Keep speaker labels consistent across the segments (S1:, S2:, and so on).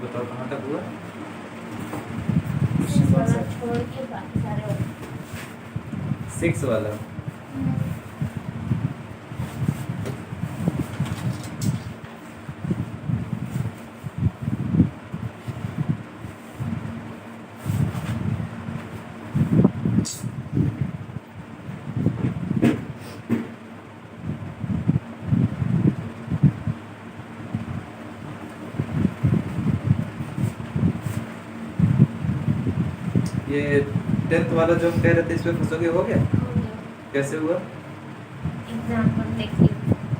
S1: बताओ कहाँ तक हुआ?
S2: छोड़ के बाकी सारे
S1: 6 वाला। ये 10th वाला जो हम कह रहे थे इसमें फंसोगे, हो गया? कैसे हुआ?
S2: एग्जांपल देखिए,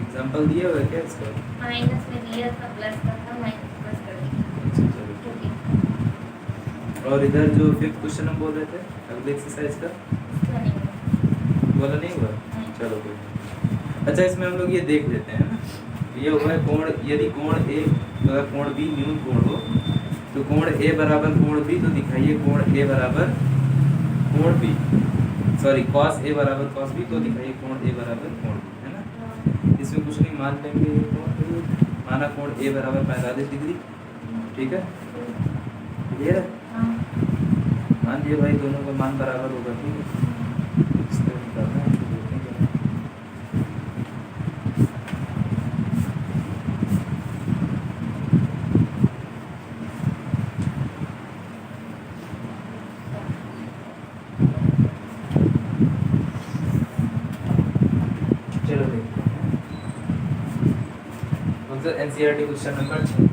S1: एग्जांपल दिया हुआ है क्या इसका?
S2: माइनस में दिया था, प्लस का था, माइनस प्लस कर दिया।
S1: अच्छा चलो ठीक है। और इधर जो 5th क्वेश्चन हम बोल रहे थे अगले एक्सरसाइज का,
S2: उसका नहीं हुआ।
S1: बोला नहीं हुआ?
S2: नहीं।
S1: चलो कोई नहीं। अच्छा इसमें हम लोग ये देख लेते हैं ना, ये हुआ है कोण, यदि कोण ए अगर कोण बी न्यून कोण हो तो कोण ए बराबर कोण बी, तो दिखाइए कोण ए बराबर कोण बी, सॉरी कॉस ए बराबर कॉस बी, तो दिखाइए कोण ए बराबर कोण बी, है ना? इसमें कुछ नहीं, मान लेंगे ये कोण, माना कोण ए बराबर 45 डिग्री, ठीक है? क्लियर है?
S2: हाँ।
S1: मान लिए भाई दोनों का मान बराबर होगा, ठीक है? इसको निकालना है, तो देखेंगे। चलो देखते हैं। मतलब एनसीईआरटी क्वेश्चन नंबर 6,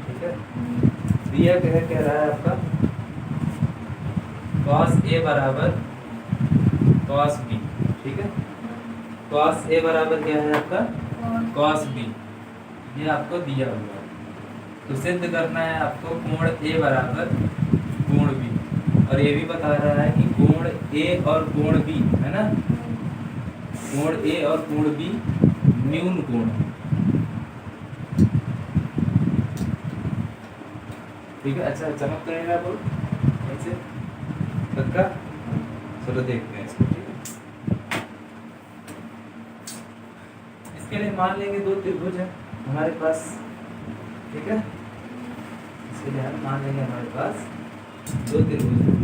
S1: ठीक है? दिया कह रहा है आपका cos a बराबर cos b, ठीक है? cos a बराबर क्या है आपका? cos b, ये आपको दिया हुआ है। तो सिद्ध करना है आपको कोण a बराबर कोण b, और ये भी बता रहा है कि कोण a और कोण b, है ना? कोण a और कोण b न्यून कोण है, ठीक है? अच्छा चमक तो नहीं रहा बोल ऐसे पक्का? चलो देखते हैं इसको, ठीक है? इसके लिए मान लेंगे 2 त्रिभुज है हमारे पास, ठीक है? इसके लिए हम मान लेंगे हमारे पास 2 त्रिभुज है।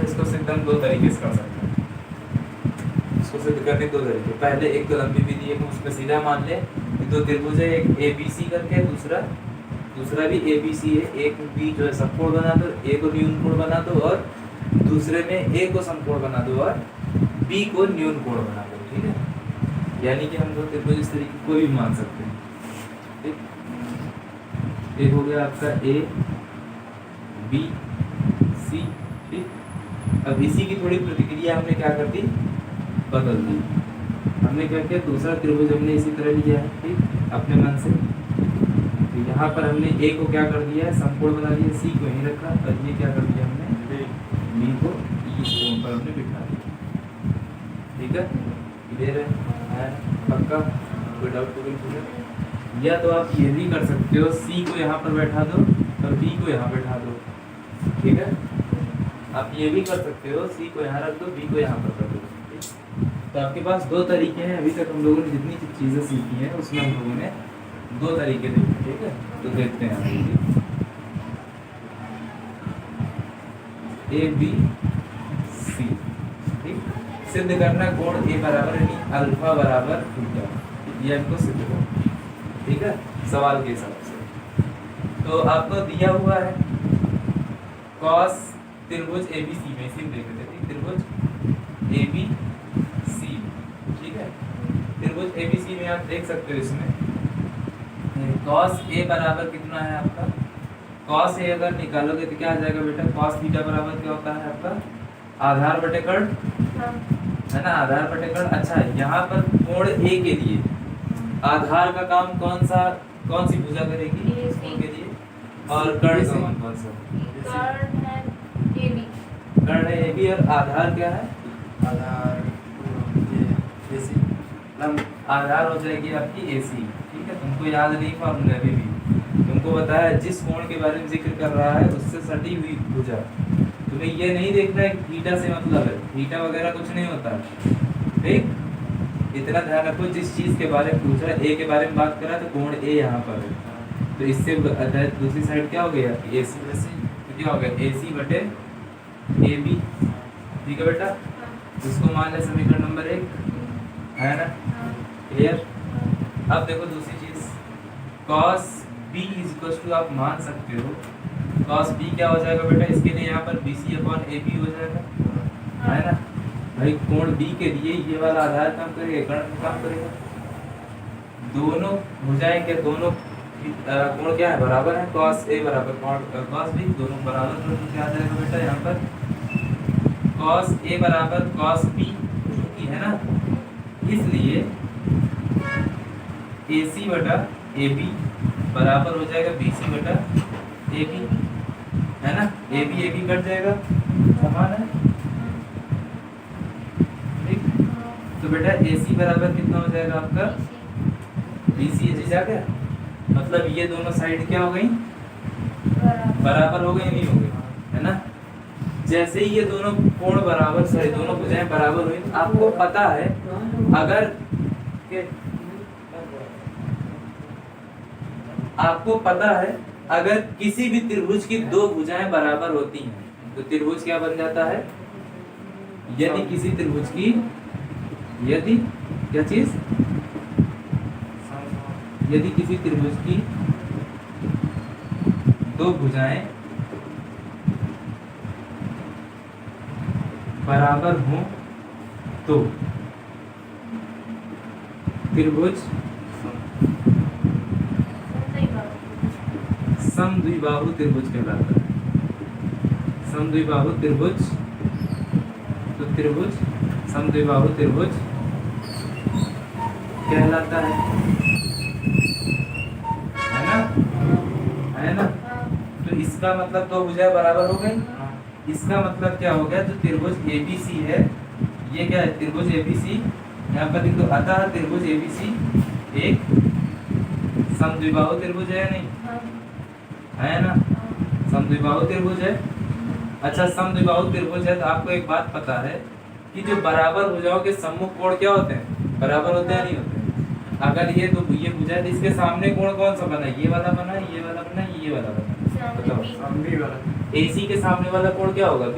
S1: इसको सिद्ध हम 2 तरीके से कर सकते हैं। इसको सिद्ध करने 2 तरीके, पहले एक तो लंबी विधि है, उसमें सीधा मान ले कि 2 त्रिभुज है, एक ABC करके, दूसरा भी ABC है, एक B जो है समकोण बना दो, A को न्यून कोण बना दो, और दूसरे में A को समकोण बना दो और B को न्यून कोण बना दो, ठीक है? यानी कि हम 2 त्रिभुज इस तरीके कोई भी मान सकते हैं, ठीक? एक हो गया आपका A B C, ठीक? अब इसी की थोड़ी प्रतिक्रिया हमने क्या कर दी, बदल दी। हमने क्या किया, दूसरा त्रिभुज हमने इसी तरह लिया है, ठीक? अपने मन से। तो यहाँ पर हमने A को क्या कर दिया है, समकोण बना दिया, C को यहीं रखा, और ये क्या कर दिया हमने, B को इस कोण पर हमने बिठा दिया, ठीक है? क्लियर है? पक्का? कोई डाउट तो बिल्कुल है? या तो आप ये भी कर सकते हो, C को यहाँ पर बैठा दो और B को यहाँ बैठा दो, ठीक है? आप ये भी कर सकते हो, C को यहाँ रख दो, B को यहाँ पर रख दो, ठीक? तो आपके पास 2 तरीके हैं। अभी तक हम लोगों ने जितनी चीज़ें सीखी हैं उसमें हम लोगों ने 2 तरीके देखे, ठीक है? तो देखते हैं A B C, ठीक? सिद्ध करना कोण A बराबर यानी अल्फा बराबर थीटा, ये हमको सिद्ध करना, ठीक है? सवाल के हिसाब से। तो आपको दिया हुआ है cos त्रिभुज ABC में, सिर्फ देख लेते हैं, त्रिभुज ABC, ठीक है? त्रिभुज ABC में आप देख सकते हो, इसमें cos A बराबर कितना है आपका, cos A अगर निकालोगे तो क्या आ जाएगा बेटा, cos थीटा बराबर क्या होता है आपका, आधार बटे कर्ण, है ना? आधार बटे कर्ण। अच्छा यहाँ पर कोण A के लिए आधार का काम कौन सा कौन सी भुजा करेगी इस कोण के लिए? और कर्ण का मान कौन सा?
S2: कर्ण है AB।
S1: कर्ण है AB और आधार क्या है?
S3: आधार ये AC
S1: आधार हो जाएगी आपकी AC। ठीक है, तुमको याद नहीं फॉर्मूला अभी भी, तुमको बताया जिस कोण के बारे में जिक्र कर रहा है उससे सटी हुई भुजा। तुम्हें ये नहीं देखना है थीटा से मतलब है, थीटा वगैरह कुछ नहीं होता। ठीक, इतना ध्यान रखो जिस चीज के बारे में पूछा है, A के बारे में बात करा तो कोण A यहाँ पर है, तो इससे दूसरी साइड क्या हो गया AC। तो क्या हो गया AC बटे AB। ठीक है बेटा, इसको मान ले समीकरण नंबर 1 है ना, क्लियर। अब देखो दूसरी चीज cos B इज आप मान सकते हो cos B क्या हो जाएगा बेटा, इसके लिए यहाँ पर BC/AB हो जाएगा, है ना भाई। कोण B के लिए ये वाला आधार काम करेगा, कर्ण काम करेगा। दोनों भुजाएं के दोनों कोण क्या है, बराबर है, cos A बराबर cos B, दोनों बराबर, तो क्या आ जाएगा बेटा यहाँ पर cos A बराबर cos B की है ना, इसलिए AC बटा AB बराबर हो जाएगा BC बटा AB, है ना। AB कट जाएगा, समान है। ठीक, तो बेटा AC बराबर कितना हो जाएगा आपका BC जा गया, मतलब ये दोनों साइड क्या हो गई, बराबर हो गई, नहीं हो गई, है ना। जैसे ही ये दोनों कोण बराबर, सॉरी दोनों भुजाएं बराबर हुई, आपको पता है अगर आपको पता है अगर किसी भी त्रिभुज की दो भुजाएं बराबर होती हैं तो त्रिभुज क्या बन जाता है, यदि किसी त्रिभुज की, यदि क्या चीज, यदि किसी त्रिभुज की दो भुजाएं बराबर हों तो त्रिभुज समद्विबाहु त्रिभुज कहलाता है। समद्विबाहु त्रिभुज, तो त्रिभुज समद्विबाहु त्रिभुज कहलाता है ना, है ना। तो इसका मतलब दो भुजाएं बराबर हो गई, इसका मतलब क्या हो गया, जो त्रिभुज ABC है, ये क्या है त्रिभुज ABC, यहाँ पर लिख दो, अतः त्रिभुज ABC एक समद्विबाहु त्रिभुज है या नहीं, है ना, समद्विबाहु त्रिभुज है। अच्छा, समद्विबाहु त्रिभुज है तो आपको एक बात पता है कि जो बराबर भुजाओं के सम्मुख कोण क्या होते हैं, बराबर होते हैं नहीं होते। अगर ये तो ये भुजा है, इसके सामने कोण कौन सा बना, ये वाला बना, ये वाला बना, ये वाला बना, बताओ। AC के सामने वाला कोण क्या होगा B,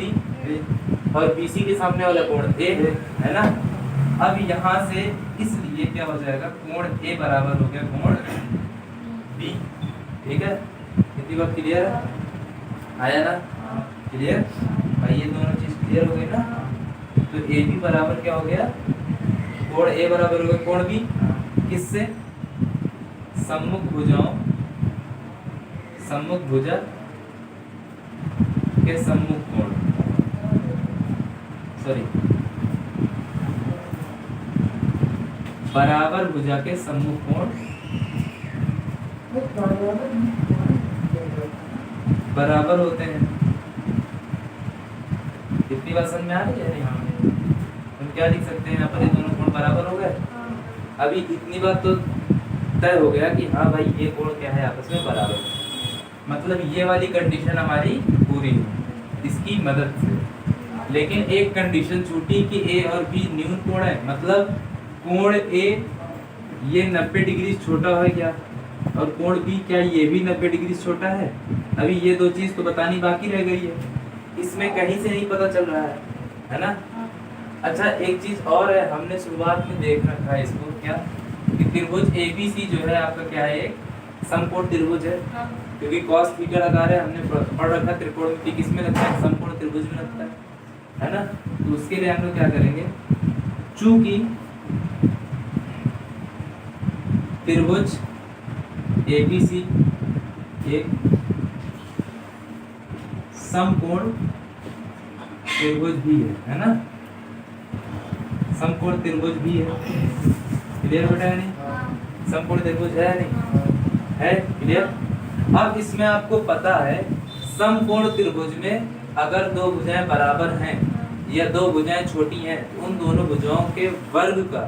S1: और BC के सामने वाला कोण A है ना। अब यहाँ से इसलिए क्या हो जाएगा, कोण A बराबर हो गया कोण B। ठीक है, इतनी बात क्लियर है, आया ना, क्लियर भाई, ये दोनों चीज क्लियर हो गई ना। तो AB बराबर क्या हो गया, कोण A बराबर हो गया कोण B, किससे, सम्मुख भुजाओं, सम्मुख भुजा के सम्मुख कोण, सॉरी बराबर भुजा के सम्मुख कोण बराबर होते हैं। इतनी बात समझ में आ रही है, हम क्या लिख सकते हैं यहाँ पर, ये दोनों कोण बराबर हो गए। अभी इतनी बात तो तय हो गया कि हाँ भाई ये कोण क्या है, आपस में बराबर, मतलब ये वाली कंडीशन हमारी पूरी है इसकी मदद से। लेकिन एक कंडीशन छूटी कि A और B न्यून कोण है, मतलब कोण A ये 90 डिग्री छोटा है क्या, और कोण B क्या ये भी 90 डिग्री छोटा है। अभी ये दो चीज तो बतानी बाकी रह गई है, इसमें कहीं से नहीं पता चल रहा है ना। अच्छा, एक चीज और है, हमने शुरुआत में देख रखा है इसको, क्या कि त्रिभुज ABC जो है आपका क्या है, एक समकोण त्रिभुज है, क्योंकि cos थीटा लगा रहे हैं, हमने पढ़ रखा त्रिकोणमिति किस में लगता है, समकोण त्रिभुज में लगता है ना। तो उसके लिए हम लोग क्या करेंगे, चूंकि त्रिभुज ABC एक समकोण त्रिभुज भी है ना, समकोण त्रिभुज भी है, क्लियर बेटा है नहीं, समकोण त्रिभुज है नहीं, है क्लियर। अब इसमें आपको पता है समकोण त्रिभुज में अगर दो भुजाएं बराबर हैं या दो भुजाएं छोटी हैं तो उन दोनों भुजाओं के वर्ग का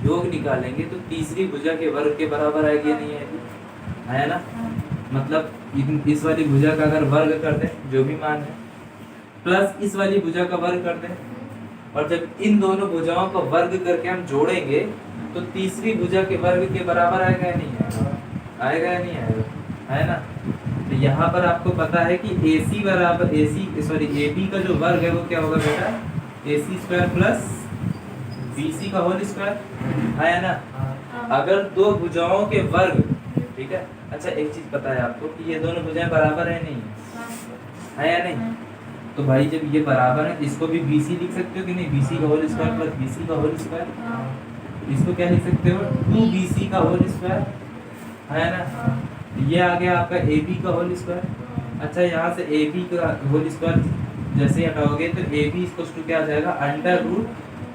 S1: योग निकालेंगे तो तीसरी भुजा के वर्ग के बराबर आएगी या नहीं आएगी, है ना। मतलब इस वाली भुजा का अगर वर्ग कर दें जो भी मान है प्लस इस वाली भुजा का वर्ग कर दें और जब इन दोनों भुजाओं का वर्ग करके हम जोड़ेंगे तो तीसरी भुजा के वर्ग के बराबर आएगा या नहीं आएगा, आएगा या नहीं आएगा, है ना। तो यहाँ पर आपको पता है कि AC बराबर AB का जो वर्ग है वो क्या होगा बेटा, AC स्क्वायर प्लस BC का होल स्क्वायर, है ना। अगर दो भुजाओं के वर्ग, ठीक है। अच्छा एक चीज पता है आपको कि ये दोनों भुजाएं बराबर है नहीं है या नहीं। तो भाई जब ये बराबर है इसको भी BC लिख सकते हो कि नहीं, BC का होल स्क्वायर प्लस BC का होल स्क्वायर, इसको क्या लिख सकते हो 2BC का होल स्क्वायर, है ना। ये आ गया आपका AB का होल स्क्वायर। अच्छा यहाँ से AB का होल स्क्वायर जैसे हटाओगे तो AB इसको क्या आ जाएगा अंडर रूट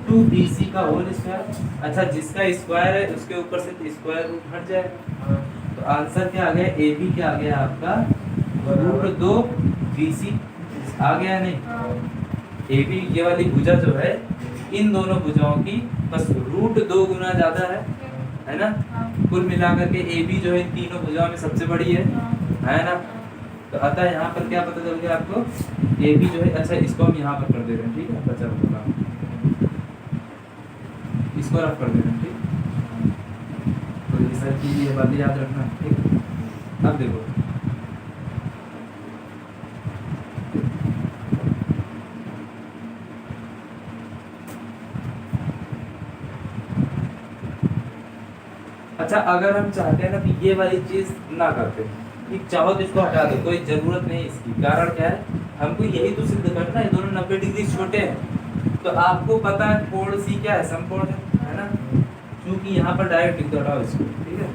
S1: 2BC का होल स्क्वायर। अच्छा जिसका स्क्वायर है उसके ऊपर से स्क्वायर रूट हट जाएगा तो आंसर क्या आ गया, AB क्या आ गया आपका रूट 2BC आ गया नहीं। AB ये वाली भुजा जो है इन दोनों भुजाओं की बस रूट 2 गुना ज्यादा है ना। कुल मिलाकर के AB जो है इन तीनों भुजाओं में सबसे बड़ी है ना। तो अतः यहाँ पर क्या पता चल गया आपको AB जो है, अच्छा इसको हम यहाँ पर कर दे रहे हैं, ठीक है बचा हुआ इसको रफ कर दे रहे हैं, ठीक। तो ये सारी चीज़ ये बातें याद रखना, ठीक। अब देखो अच्छा अगर हम चाहते हैं ना कि ये वाली चीज ना करते, ठीक चाहो तो इसको हटा दो, कोई जरूरत नहीं इसकी। कारण क्या है, हमको यही तो सिद्ध करना है दोनों 90 डिग्री छोटे हैं। तो आपको पता है कोण C क्या है, समकोण है ना। क्योंकि यहाँ पर डायरेक्ट लिख दो इसको, ठीक है।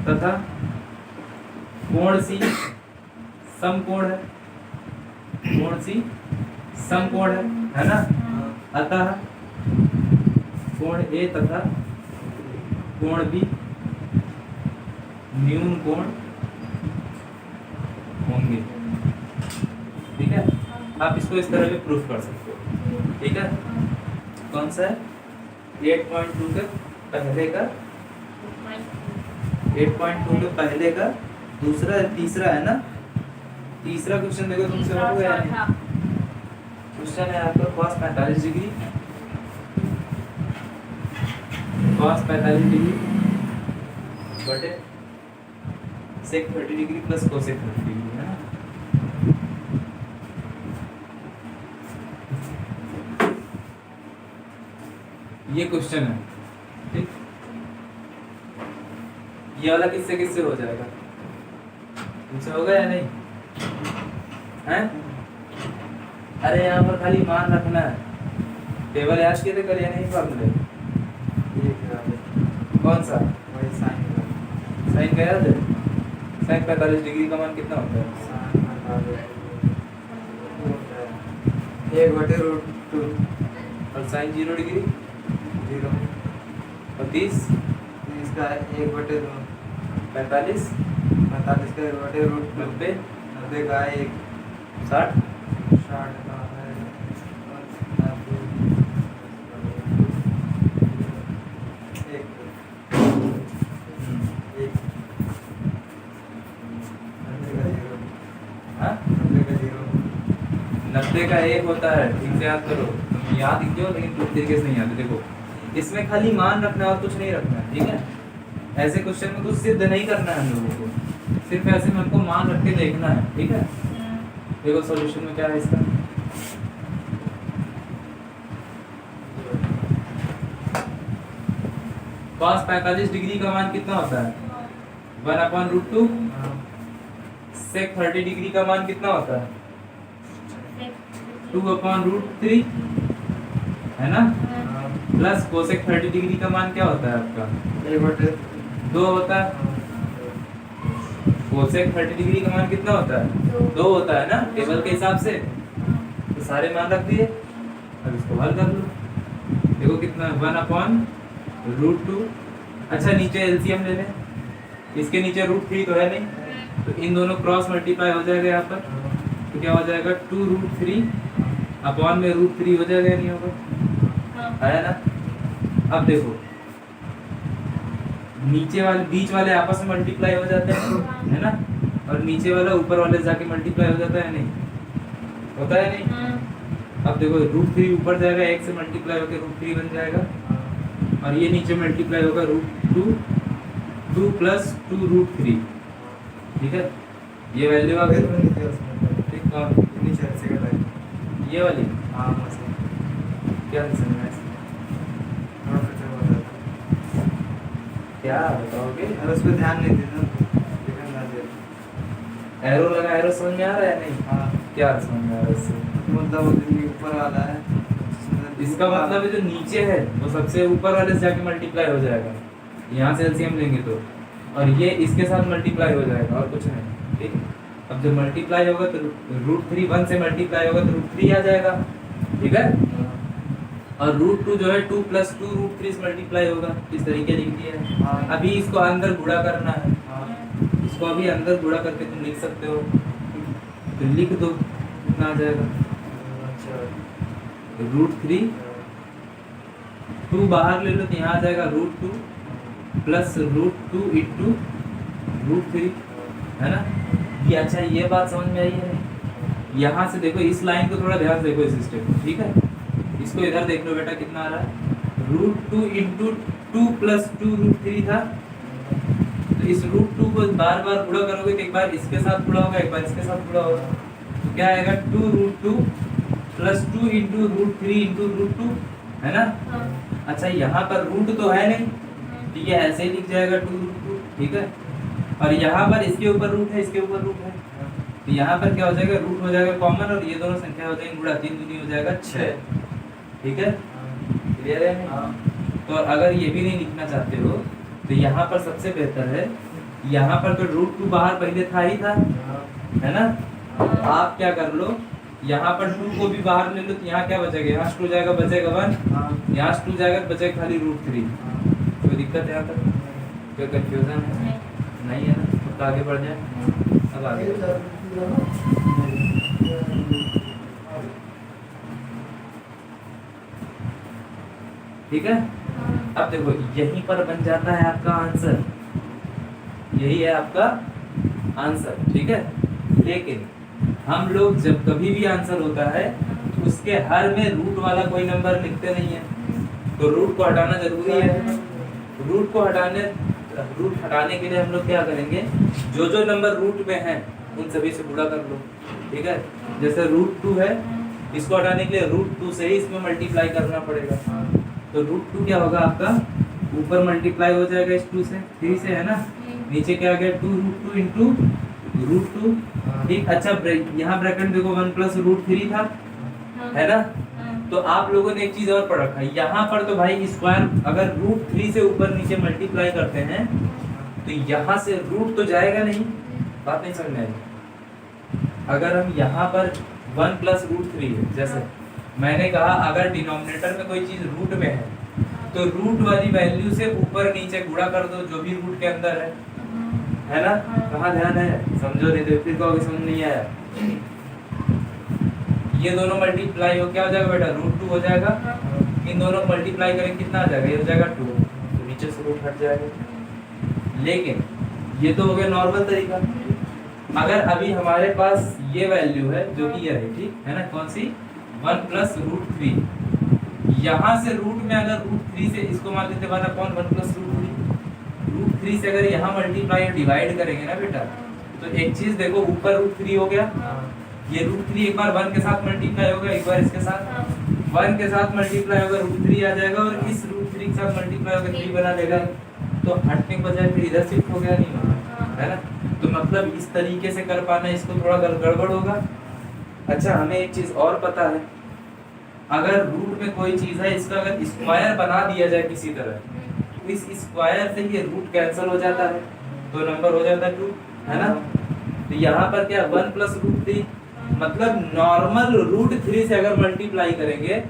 S1: तथा कोण C समकोण है, कोण C समकोण है ना। अतः कोण A तथा कोण B न्यून कोण होंगे, ठीक है। आप इसको इस तरह भी प्रूफ कर सकते हो, ठीक है। कौन सा है 8.2 के पहले का, 8.2 के पहले का दूसरा तीसरा है ना। तीसरा क्वेश्चन देखो तुमसे हो गया है। क्वेश्चन है आपका cos 45 डिग्री, cos 45 डिग्री बटे sec 30 degree plus cosec 30 degree, है ना। ये क्वेश्चन है, ठीक। ये वाला किससे किससे हो जाएगा, तुमसे होगा या नहीं है। अरे यहाँ पर खाली मान रखना है, टेबल याद किए थे कल या नहीं फॉर्मूले, कौन सा
S3: वही
S1: साइन का याद है। साइन 45 डिग्री का मान कितना होता है,
S3: 1/√2
S1: और साइन 0 डिग्री
S3: 0
S1: और 30
S3: इसका 1/2
S1: 45
S3: 45 का 1/√2
S1: 90
S3: 90 का 1
S1: 60
S3: 60 का है
S1: हाँ 90 का 1 होता है, ठीक से याद करो। तुम याद ही क्यों लेकिन पूरी तरीके से नहीं याद। देखो इसमें खाली मान रखना है और कुछ नहीं रखना है, ठीक है। ऐसे क्वेश्चन में कुछ सिद्ध नहीं करना है हम लोगों को, सिर्फ ऐसे में हमको मान रख के देखना है, ठीक है। देखो सॉल्यूशन में क्या है इसका, cos 45 डिग्री का मान कितना होता है 1/√2। sec 30 डिग्री का मान कितना होता है 2/√3, है ना। प्लस cosec 30 डिग्री का मान क्या होता है आपका 2 होता है। cosec 30 डिग्री का मान कितना होता है 2 होता है ना, टेबल के हिसाब से। तो सारे मान रख दिए, अब इसको हल कर लो। देखो कितना 1/√2 √2। अच्छा नीचे एलसीएम ले लें, इसके नीचे √3 तो है नहीं, तो इन दोनों क्रॉस मल्टीप्लाई हो जाएगा यहाँ पर, तो क्या हो जाएगा 2√3 अपॉन में √3 हो जाएगा, नहीं होगा, है ना। अब देखो नीचे वाले बीच वाले आपस में मल्टीप्लाई हो जाते हैं, है ना, और नीचे वाला ऊपर वाले जाके मल्टीप्लाई हो जाता है, नहीं होता है, नहीं। अब देखो √3 ऊपर जाएगा, 1 से मल्टीप्लाई होकर √3 बन जाएगा, और ये नीचे मल्टीप्लाई होगा √2 प्लस 2√3, ठीक है, ये वैल्यू आ गई, ठीक। और
S3: नीचे ऐसे का टाइप
S1: ये वाली
S3: हाँ मशीन
S1: क्या समझ में आया?
S3: थोड़ा सा चल रहा
S1: क्या बताओगे?
S3: था, उस पर ध्यान नहीं देना, ध्यान ना दे।
S1: एरो लगा, एरो समझ में आ रहा है? नहीं,
S3: हाँ
S1: क्या समझ में आ रहा है इससे?
S3: मतलब वो जो ऊपर वाला है
S1: इसका मतलब है जो नीचे है वो सबसे ऊपर वाले से जाके मल्टीप्लाई हो जाएगा, यहाँ से एलसीएम लेंगे तो, और ये इसके साथ मल्टीप्लाई हो जाएगा और कुछ नहीं, ठीक। अब जब मल्टीप्लाई होगा तो √3 1 से मल्टीप्लाई होगा तो √3 आ जाएगा, ठीक है। और √2 जो है 2 प्लस 2 √3 से मल्टीप्लाई होगा, इस तरीके लिख दिया है।
S3: हाँ।
S1: अभी इसको अंदर गुणा करना है,
S3: हाँ
S1: इसको अभी अंदर गुणा करके तुम लिख सकते हो, तो लिख दो, कितना आ जाएगा
S3: अच्छा
S1: √3, 2 बाहर ले लो तो यहाँ आ जाएगा √2 प्लस √2 इंटू √3, है ना। ये अच्छा ये बात समझ में आई है? यहाँ से देखो इस लाइन को थोड़ा ध्यान से देखो, इस स्टेप को, ठीक है। इसको इधर देख लो बेटा, कितना आ रहा है, √2 इंटू 2 प्लस 2 √3 था, तो इस √2 को बार बार गुणा करोगे तो एक बार इसके साथ गुणा होगा, एक बार इसके साथ गुणा होगा, तो क्या आएगा 2√2 प्लस 2 इंटू √3 इंटू √2, है ना। अच्छा यहाँ पर रूट तो है नहीं, तो ये ऐसे ही लिख जाएगा 2√2, ठीक है। और यहाँ पर इसके ऊपर रूट है, इसके ऊपर रूट है, तो यहाँ पर क्या हो जाएगा, रूट हो जाएगा कॉमन, और ये दोनों संख्या हो जाएंगी गुणा, 3 दूनी हो जाएगा 6, ठीक है, क्लियर है? तो अगर ये भी नहीं लिखना चाहते हो तो यहाँ पर सबसे बेहतर है, यहाँ पर तो √2 बाहर पहले था ही था, है ना। आप क्या कर लो, यहाँ पर 2 को भी बाहर ले लो, तो यहाँ क्या बचेगा, यहाँ 2 जाएगा, बचेगा 1, यहाँ 2 जाएगा, बचेगा खाली √3। कोई दिक्कत है यहाँ पर, कोई कंफ्यूजन है? नहीं है ना, तो आगे बढ़ जाए। अब आगे ठीक है। अब देखो यहीं पर बन जाता है आपका आंसर, यही है आपका आंसर, ठीक है। लेकिन हम लोग जब कभी भी आंसर होता है तो उसके हर में रूट वाला कोई नंबर लिखते नहीं है, तो रूट को हटाना जरूरी है। रूट हटाने के लिए हम लोग क्या करेंगे, जो जो नंबर रूट में है उन सभी से गुणा कर लो, ठीक है। जैसे √2 है, इसको हटाने के लिए √2 से ही इसमें मल्टीप्लाई करना पड़ेगा, तो √2 क्या होगा आपका, ऊपर मल्टीप्लाई हो जाएगा इस 2 से, 3 से, है ना। नीचे क्या आ गया 2√2 इंटू √2, ठीक। अच्छा यहाँ ब्रैकेट देखो 1 प्लस √3 था, है ना। तो आप लोगों ने एक चीज और पढ़ रखा है, यहाँ पर तो भाई स्क्वायर अगर √3 से ऊपर नीचे मल्टीप्लाई करते हैं तो यहाँ से रूट तो जाएगा नहीं, बात नहीं समझ में आई। अगर हम यहाँ पर 1 प्लस √3 है, जैसे मैंने कहा अगर डिनोमिनेटर में कोई चीज रूट में है तो रूट वाली वैल्यू से ऊपर नीचे गुणा कर दो जो भी रूट के अंदर है ना। कहाँ ध्यान है, समझो, नहीं तो फिर कहोगे समझ नहीं आया। ये दोनों मल्टीप्लाई हो क्या हो जाएगा बेटा, √2 हो जाएगा, इन दोनों मल्टीप्लाई करेंगे कितना आ जाएगा, ये हो जाएगा 2, तो नीचे से रूट हट जाएगा। लेकिन ये तो हो गया नॉर्मल तरीका। अगर अभी हमारे पास ये वैल्यू है जो कि ये है, ठीक है ना, कौन सी 1 प्लस √3, यहाँ से रूट में अगर √3 से इसको मान लेते 1/1 प्लस √3 से अगर यहाँ मल्टीप्लाई और डिवाइड करेंगे ना बेटा, तो एक चीज देखो, ऊपर √3 हो गया, ये √3 एक बार 1 के साथ मल्टीप्लाई होगा, एक बार इसके साथ 1 के साथ मल्टीप्लाई होगा, √3 आ जाएगा, और इस √3 के साथ मल्टीप्लाई होकर 3 बना लेगा, तो हटने के बजाय फिर इधर शिफ्ट हो गया, नहीं होगा, है ना। तो मतलब इस तरीके से कर पाना, इसको थोड़ा गड़बड़ होगा। अच्छा हमें एक चीज और पता है, अगर रूट में कोई चीज है, इसका अगर स्क्वायर बना दिया जाए किसी तरह, तो इस स्क्वायर से ये रूट कैंसिल हो जाता है, तो नंबर हो जाता है 2, है ना। तो यहाँ पर क्या 1 प्लस √3, मतलब नॉर्मल √3 से अगर मल्टीप्लाई करेंगे,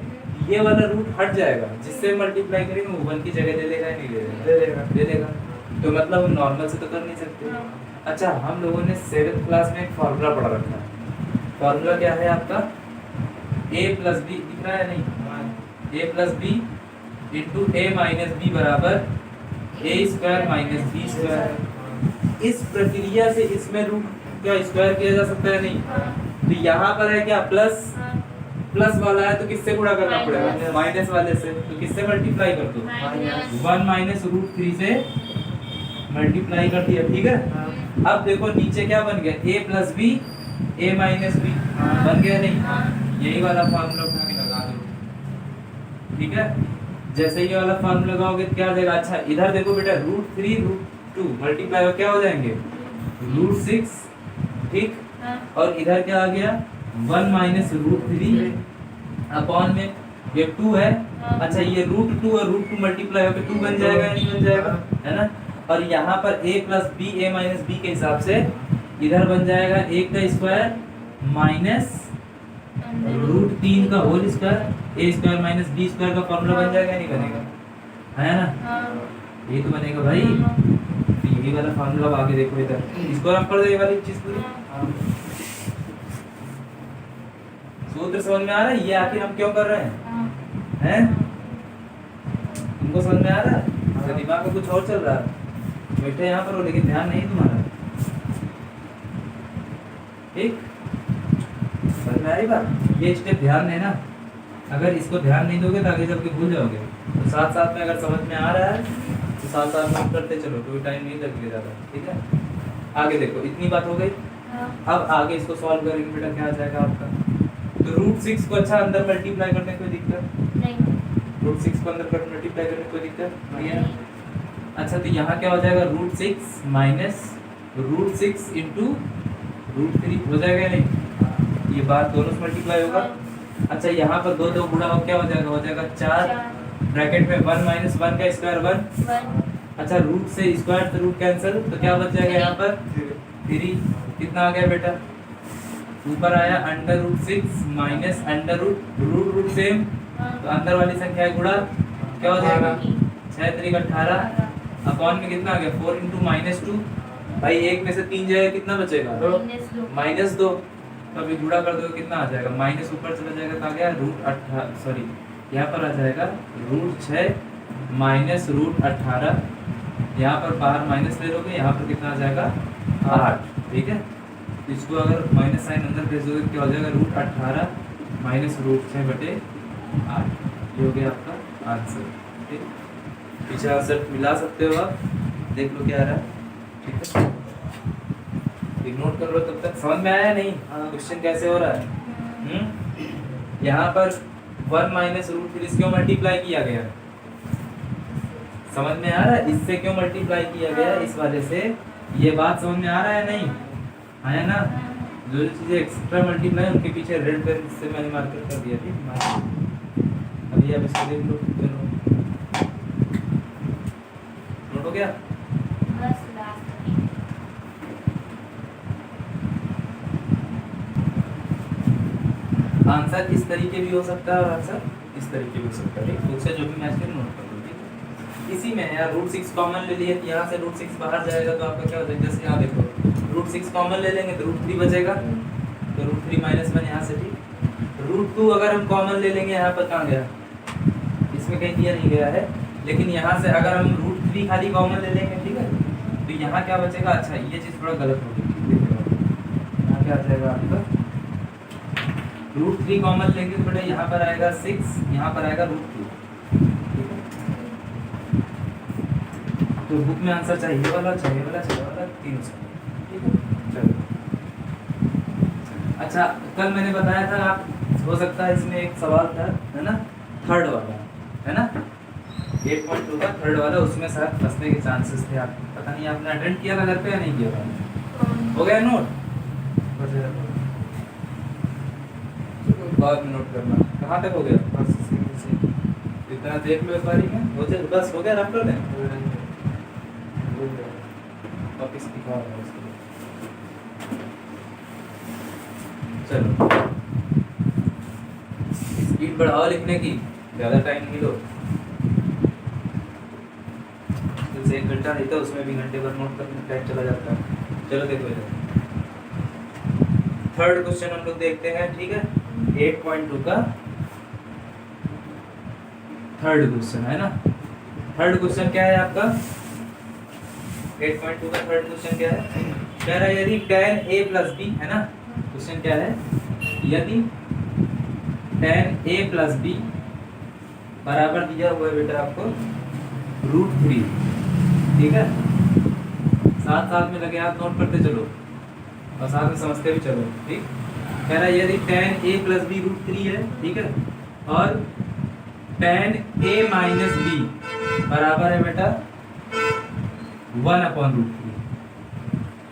S1: ये वाला रूट हट जाएगा, जिससे मल्टीप्लाई करेंगे वो 1 की जगह ले लेगा या नहीं ले लेगा?
S3: ले लेगा।
S1: ले लेगा। तो मतलब हम नॉर्मल से तो कर नहीं सकते। अच्छा, हम लोगों ने 7th क्लास में एक फार्मूला पढ़ा रखा है। फार्मूला क्या है आपका? a प्लस बी, दिख रहा है नहीं? a plus B into A minus B बराबर A square minus B square. इस प्रक्रिया से इसमें रूट का स्क्वायर किया जा सकता है नहीं? तो यहाँ पर है क्या प्लस, प्लस वाला है तो किससे गुणा करना पड़ेगा? माइनस वाले से। तो किससे मल्टीप्लाई कर दो? 1 माइनस रूट 3 से मल्टीप्लाई कर दिया, ठीक है। अब देखो नीचे क्या बन गया? a plus B A minus B बन गया नहीं? यही वाला फार्मूला उठा के लगा दो, ठीक है। जैसे ये वाला फार्मूला लगाओगे तो क्या आ जाएगा? अच्छा इधर देखो बेटा, रूट 3 रूट 2 मल्टीप्लाई हो क्या हो जाएंगे? रूट 6, ठीक। और इधर क्या आ गया? 1 माइनस रूट 3 अपॉन में ये 2 है। अच्छा ये रूट 2 और रूट 2 मल्टीप्लाई होकर 2 बन जाएगा या नहीं बन जाएगा? है ना। और यहाँ पर a plus B A minus B के हिसाब से इधर बन जाएगा 1 का स्क्वायर माइनस रूट 3 का होल स्क्वायर, ए स्क्वायर माइनस बी स्क्वायर का फॉर्मूला बन जाएगा नहीं बनेगा? है ना, ये तो बनेगा भाई। तो यही वाला फॉर्मूला आगे देखो इधर, इसको आप पढ़ दे वाली चीज पूरी। सूत्र समझ में आ रहा है? ये आखिर हम क्यों कर रहे हैं? हैं? तुमको समझ में आ रहा है? तो दिमाग में कुछ और चल रहा है। बैठे यहाँ पर हो लेकिन ध्यान नहीं तुम्हारा, ठीक? समझ में आ रही बात? ये स्टेप ध्यान देना। अगर इसको ध्यान नहीं दोगे तो आगे चल के भूल जाओगे। तो साथ साथ में अगर समझ में आ रहा है तो साथ साथ में करते चलो, कोई टाइम नहीं लगेगा ज़्यादा, ठीक है। आगे देखो, इतनी बात हो गई। अब आगे इसको सॉल्व करेंगे बेटा, क्या आ जाएगा आपका? तो रूट 6 को अच्छा अंदर मल्टीप्लाई करने कोई दिक्कत
S2: नहीं?
S1: रूट 6 को अंदर कर मल्टीप्लाई करने कोई दिक्कत नहीं है। अच्छा तो यहाँ क्या हो जाएगा? Root 6 minus root 6 into root 3 हो जाएगा या नहीं? ये बात दोनों से मल्टीप्लाई होगा। अच्छा यहाँ पर दो गुणा हो क्या हो जाएगा? हो जाएगा 4 ब्रैकेट में 1 माइनस 1 का स्क्वायर 1। अच्छा रूट से स्क्वायर तो रूट कैंसिल, तो क्या बच जाएगा यहाँ पर? 3। कितना आ गया बेटा? ऊपर आया under root 6 minus under root root same, तो अंदर वाली संख्या गुणा क्या हो जाएगा? 6 3 18 अपॉन में कितना आ गया? 4 इंटू माइनस 2। भाई एक में से 3 जाएगा, कितना बचेगा? माइनस 2। तो अभी गुणा कर दो कितना आ जाएगा? माइनस ऊपर चला जाएगा तो आ गया रूट 18, सॉरी यहाँ पर आ जाएगा रूट 6 माइनस रूट 18। यहाँ पर बाहर माइनस ले लोगे, यहाँ पर कितना आ जाएगा? 8, ठीक है। तो इसको अगर माइनस साइन अंदर भेज दोगे क्या हो जाएगा? रूट 18 माइनस रूट 6 बटे 8। ये हो गया आपका आंसर, ठीक। पीछे आंसर मिला सकते हो आप, देख लो क्या आ रहा है, ठीक है। इग्नोर कर लो तब तक। समझ में आया नहीं क्वेश्चन कैसे हो रहा है? यहाँ पर 1 माइनस रूट 3 क्यों मल्टीप्लाई किया गया? समझ में आ रहा है? इससे क्यों मल्टीप्लाई किया गया? इस वाले से। ये बात समझ में आ रहा है नहीं? आया ना? जो चीजें एक्स्ट्रा मल्टीप्लाई उनके पीछे रेड पेन से मैंने मार्कर कर दिया, ठीक। अभी आप इसको देख लो, नोट हो गया? आंसर इस तरीके भी हो सकता है और आंसर इस तरीके भी हो सकता है, ठीक। खुद से जो भी मैच करें नोट कर लो, ठीक। इसी में यार रूट 6 कॉमन ले लिए, यहाँ से रूट 6 बाहर जाएगा तो आपका क्या हो जाएगा? जैसे यहाँ देखो रूट 6 कॉमन ले लेंगे तो रूट 3 बचेगा, तो रूट 3 माइनस 1 यहाँ से, ठीक। रूट 2 अगर हम कॉमन ले लेंगे, यहाँ पर कहाँ गया? इसमें कहीं दिया नहीं गया है, लेकिन यहाँ से अगर हम रूट 3 खाली कॉमन ले लेंगे, ठीक है, तो यहाँ क्या बचेगा? अच्छा ये चीज़ थोड़ा गलत होगी, यहाँ क्या आ जाएगा आपका? रूट 3 कॉमन लेंगे तो बेटा यहाँ पर आएगा 6, यहाँ पर आएगा रूट 2, ठीक है। तो बुक में आंसर चाहिए वाला, चाहिए वाला, चाहिए वाला, तीनों से, ठीक है। चलो अच्छा, कल मैंने बताया था आप, हो सकता है इसमें एक सवाल था, है ना, थर्ड वाला, है ना, 8.2 का थर्ड वाला, उसमें शायद फंसने के चांसेस थे। आप पता नहीं आपने अटेंड किया था घर पे या नहीं किया था? हो गया नोट? बाद में नोट करना। कहाँ तक हो गया? बस इतना देख लो एक बारी में, हो जाए बस, हो गया, रख लो। वापिस दिखाओ इसको। चलो स्पीड बढ़ाओ लिखने की। ज़्यादा टाइम नहीं लो, जैसे 1 घंटा नहीं था उसमें भी घंटे भर नोट करने टाइम चला जाता है। चलो देखो इधर थर्ड क्वेश्चन हम लोग देखते हैं, ठीक है। 8.2 का थर्ड क्वेश्चन है ना। थर्ड क्वेश्चन क्या है आपका? 8.2 का थर्ड क्वेश्चन क्या है? कह रहा है यदि tan a प्लस बी है ना, क्वेश्चन क्या है, यदि tan a प्लस बी बराबर दिया हुआ है बेटा आपको √3, ठीक है। साथ साथ में लगे आप नोट करते चलो और साथ में समझते भी चलो, ठीक। कह रहा है यदि tan a प्लस बी √3 है, ठीक है, और tan a माइनस बी बराबर है बेटा 1/√3,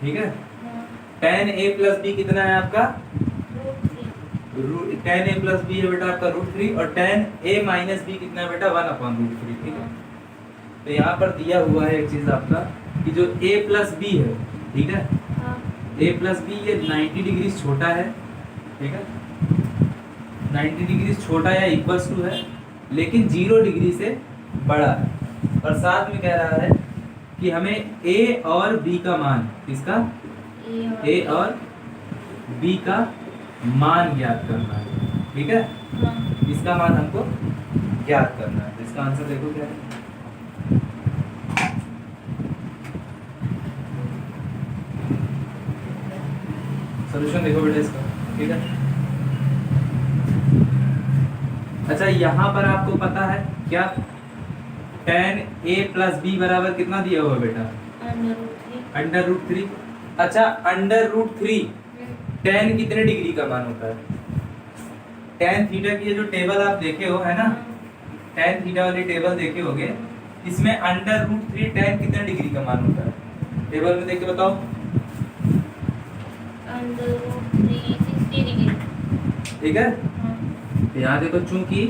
S1: ठीक है। tan a प्लस बी कितना है आपका? tan a प्लस बी है बेटा आपका √3 और tan a माइनस बी कितना है बेटा 1/√3, ठीक है। तो यहाँ पर दिया हुआ है एक चीज आपका कि जो a प्लस बी है, ठीक है, a प्लस बी ये 90 डिग्री छोटा है, ठीक है, 90 डिग्री छोटा या इक्वल्स टू है, लेकिन 0 डिग्री से बड़ा है। और साथ में कह रहा है कि हमें a और b का मान, किसका? a और b का मान ज्ञात करना है, ठीक है। इसका मान हमको ज्ञात करना है। इसका आंसर देखो क्या है। सोल्यूशन देखो बेटा इसका, ठीक है। अच्छा यहाँ पर आपको पता है क्या tan a प्लस बी बराबर कितना दिया हुआ बेटा? √3। अच्छा √3 tan कितने डिग्री का मान होता है? tan थीटा की जो टेबल आप देखे हो है ना, tan थीटा वाली टेबल देखे होगे, इसमें √3 tan कितने डिग्री का मान होता है? टेबल में देख के बताओ।
S2: √3 60 डिग्री,
S1: ठीक है। तो यहाँ देखो चूंकि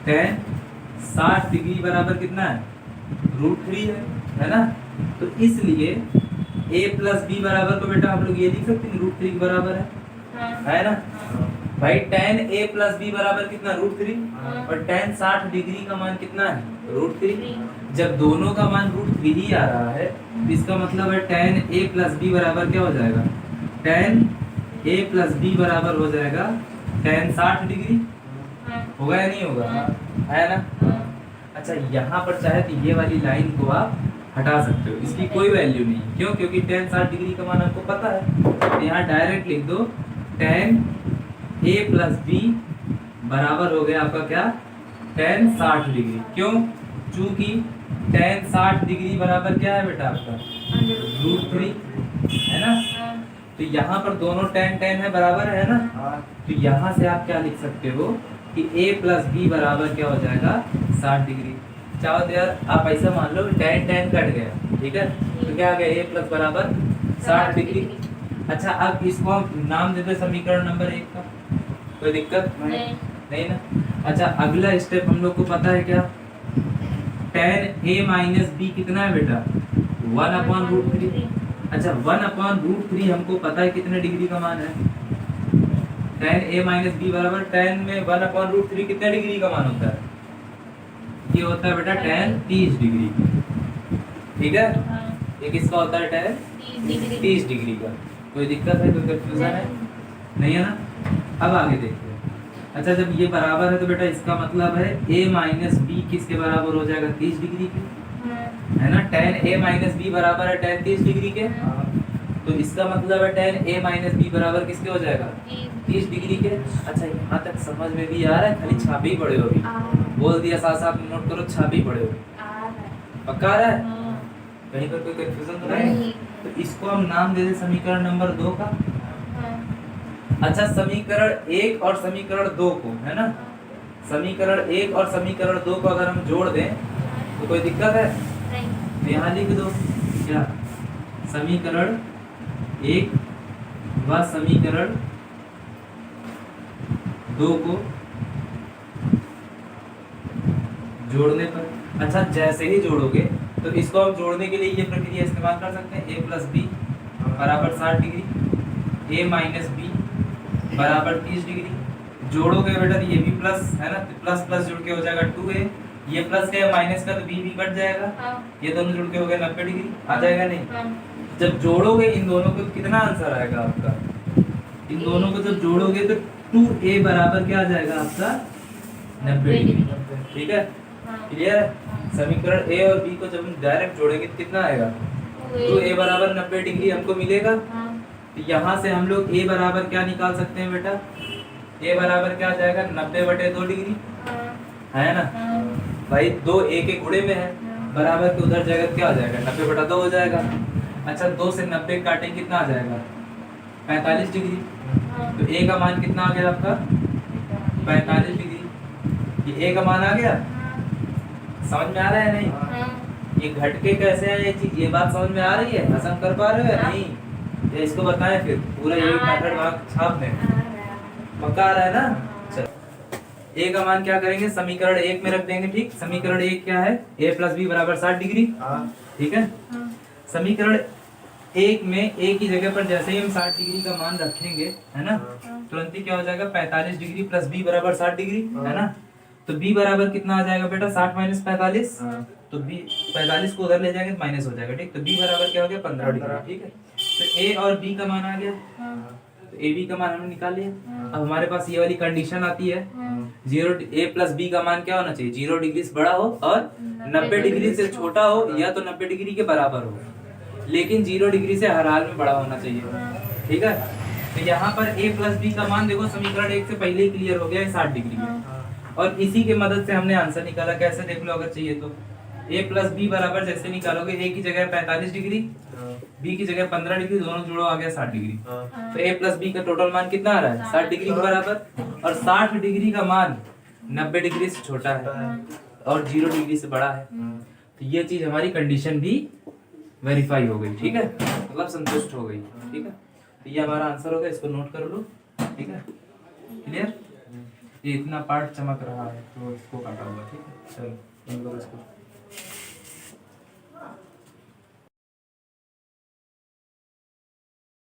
S1: tan 60 डिग्री बराबर कितना है? √3 है ना, तो इसलिए a प्लस बी बराबर को बेटा आप लोग ये लिख सकते हैं √3 के बराबर है ना। भाई tan a प्लस बी बराबर कितना? √3 और tan 60 डिग्री का मान कितना है? √3। जब दोनों का मान √3 ही आ रहा है तो इसका मतलब है tan a प्लस बी बराबर क्या हो जाएगा? tan a प्लस बी बराबर हो जाएगा tan 60 डिग्री, होगा या नहीं होगा? है ना। अच्छा यहाँ पर चाहे तो ये वाली लाइन को आप हटा सकते हो, इसकी कोई वैल्यू नहीं। क्यों? क्योंकि tan 60 डिग्री का मान आपको पता है। तो यहाँ डायरेक्ट लिख दो tan a प्लस बी बराबर हो गया आपका क्या? tan 60 degree. क्यों? चूंकि tan 60 डिग्री बराबर क्या है बेटा आपका? √3 है ना। तो यहाँ पर दोनों tan है बराबर है ना। तो यहाँ से आप क्या लिख सकते हो कि a प्लस बी बराबर क्या हो जाएगा? 60 डिग्री। चाहो तो यार आप ऐसा मान लो tan कट गया, ठीक है, तो क्या आ गया? a प्लस बराबर 60 डिग्री। अच्छा अब इसको हम नाम देते समीकरण नंबर 1 का, कोई दिक्कत नहीं ना। अच्छा अगला स्टेप हम लोग को पता है क्या? tan a माइनस बी कितना है बेटा? 1/√3। अच्छा 1/√3 हमको पता है कितने डिग्री का मान है? tan a माइनस बी बराबर tan में 1/√3 कितने डिग्री का मान होता है? ये होता है बेटा tan 30 डिग्री, ठीक है। ये किसका होता है? tan 30 डिग्री का। कोई दिक्कत है? कोई कंफ्यूजन है? नहीं है ना। अब आगे देखते हैं। अच्छा जब ये बराबर है तो बेटा इसका मतलब है a माइनस बी किसके बराबर हो जाएगा? 30 डिग्री के, है ना। tan a माइनस बी बराबर है tan 30 डिग्री के, तो इसका मतलब है tan a माइनस बी बराबर किसके हो जाएगा? 30 डिग्री के। अच्छा यहाँ तक समझ में भी आ रहा है? खाली छापे ही पड़े हो अभी, बोल दिया साथ साथ नोट करो, छापे ही पड़े हो। पक्का आ रहा है? कहीं पर कोई कंफ्यूजन तो नहीं? तो इसको हम नाम दे दे समीकरण नंबर 2 का। अच्छा समीकरण 1 और समीकरण 2 को, है ना, समीकरण 1 और समीकरण 2 को अगर हम जोड़ दें तो कोई दिक्कत है? तो यहाँ लिख दो क्या? समीकरण 1 व समीकरण 2 को जोड़ने पर, अच्छा जैसे ही जोड़ोगे तो इसको हम जोड़ने के लिए ये प्रक्रिया इस्तेमाल कर सकते हैं। a प्लस बी बराबर 60 डिग्री, a माइनस बी बराबर 30 डिग्री, जोड़ोगे बेटा तो ये भी प्लस है ना, प्लस प्लस जुड़ के हो जाएगा 2a, ये प्लस का माइनस का तो b भी कट जाएगा,
S2: हाँ
S1: ये दोनों जुड़ के हो गए 90 डिग्री, आ जाएगा नहीं?
S2: हाँ
S1: जब जोड़ोगे इन दोनों को तो कितना आंसर आएगा आपका? इन दोनों को जब जोड़ोगे तो 2a बराबर क्या आ जाएगा आपका? 90 डिग्री। ठीक है,
S2: हाँ
S1: क्लियर? समीकरण a और b को जब हम डायरेक्ट जोड़ेंगे तो कितना आएगा? 2a बराबर 90 डिग्री हमको मिलेगा।
S2: हाँ
S1: तो यहाँ से हम लोग a बराबर क्या निकाल सकते हैं बेटा? a बराबर क्या आ जाएगा? 90/2 डिग्री,
S2: हाँ
S1: है ना
S2: हाँ
S1: भाई? 2 a के गुणे में है, बराबर के उधर जाएगा क्या हो जाएगा? 90/2 हो जाएगा। अच्छा 2 से 90 काटें कितना आ जाएगा? 45 डिग्री। तो a का मान कितना आ गया आपका? 45 डिग्री। ये a का मान आ गया, समझ में आ रहा है नहीं?
S2: हाँ
S1: ये घट के कैसे है ये चीज, ये बात समझ में आ रही है? हसन कर पा रहे हो या
S2: हाँ।
S1: नहीं? ये इसको बताएं फिर, पूरा यही
S2: आ
S1: मेथड
S2: रहा है।
S1: वहाँ छाप दें।
S2: आ रहा है।
S1: पक्का आ रहा है ना? चलो a का मान क्या करेंगे? समीकरण 1 में रख देंगे। ठीक, समीकरण 1 क्या है? a + b बराबर 60 डिग्री।
S3: हाँ
S1: ठीक है,
S2: हाँ
S1: समीकरण 1 में a की जगह पर जैसे ही हम 60 डिग्री का मान रखेंगे, है ना, तुरंत ही क्या हो जाएगा? 45 डिग्री प्लस b बराबर 60 डिग्री, है ना? तो b बराबर कितना आ जाएगा बेटा? 60 माइनस 45।
S3: हाँ।
S1: तो b 45 को उधर ले जाएंगे तो माइनस हो जाएगा। ठीक, तो b बराबर क्या हो गया? 15 डिग्री। ठीक है, तो a और b का मान आ गया, तो a b का मान हमने निकाल लिया। अब हमारे पास ये वाली कंडीशन आती है, 0 a प्लस b का मान क्या होना चाहिए? 0 डिग्री से बड़ा हो और 90 डिग्री से छोटा हो, या तो 90 डिग्री के बराबर हो, लेकिन 0 डिग्री से हर हाल में बड़ा होना चाहिए। ठीक है, तो यहाँ पर a प्लस b का मान देखो समीकरण 1 से पहले ही क्लियर हो गया है, 60 डिग्री है। और इसी के मदद से हमने आंसर निकाला। कैसे देख लो अगर चाहिए तो? a प्लस b बराबर जैसे निकालोगे, a की जगह 45 डिग्री, b की जगह 15 डिग्री, दोनों जोड़ो आ गया 60 डिग्री। तो a प्लस b का टोटल मान कितना आ रहा है? 60 डिग्री के बराबर। और 60 डिग्री का मान 90 डिग्री से छोटा है और 0 डिग्री से बड़ा है। तो ये चीज हमारी कंडीशन भी वेरीफाई हो गई। ठीक है, मतलब संतुष्ट हो गई। ठीक है, तो ये हमारा आंसर होगा, इसको नोट कर लो। ठीक है, क्लियर? ये इतना पार्ट चमक रहा है तो इसको काटा होगा। ठीक है, चलो इन लोग इसको